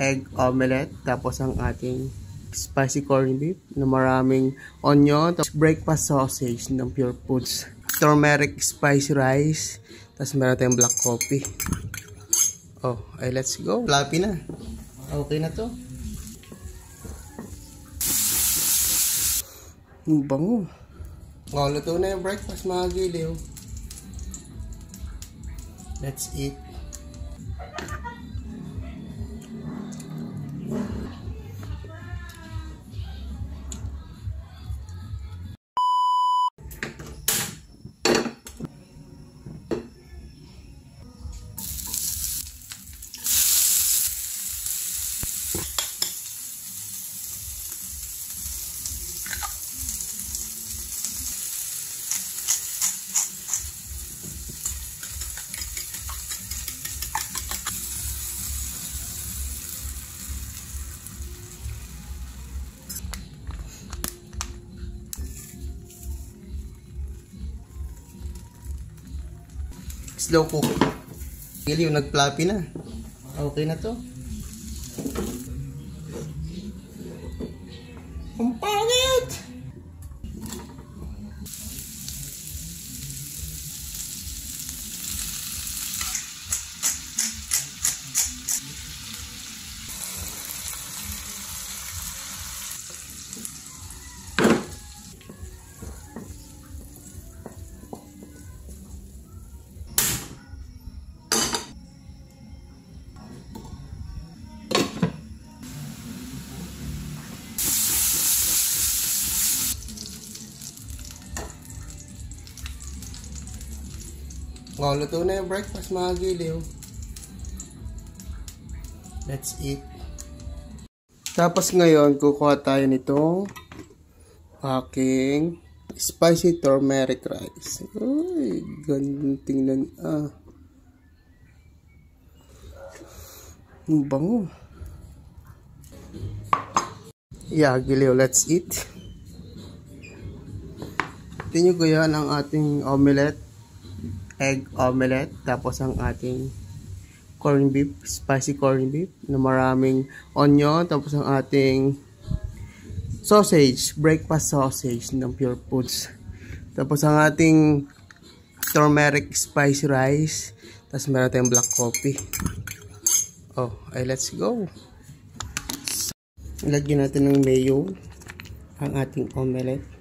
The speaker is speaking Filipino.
egg omelette, tapos ang ating spicy corned beef na maraming onion, tapos breakfast sausage ng Pure Foods, turmeric spicy rice, tapos meron tayong black coffee. Oh, ay let's go. Fluffy na. Okay na to. Bango. Oh, luto na yung breakfast mga giliw. Let's eat. Slow cook. Giliw, nag-fluffy na. Okay na to. Ang pangit! Oh, luto na yung breakfast mga giliw. Let's eat. Tapos ngayon, kukuha tayo nitong aking spicy turmeric rice. Uy, gandang tingnan. Ang bango. Yeah, giliw, let's eat. Tingnan ko yan ang ating omelette. Egg omelette, tapos ang ating corned beef, spicy corned beef na maraming onion, tapos ang ating sausage, breakfast sausage ng Pure Foods, tapos ang ating turmeric spicy rice, tapos meron tayong black coffee. Oh, ay let's go. Ilagyan natin ng mayo ang ating omelette.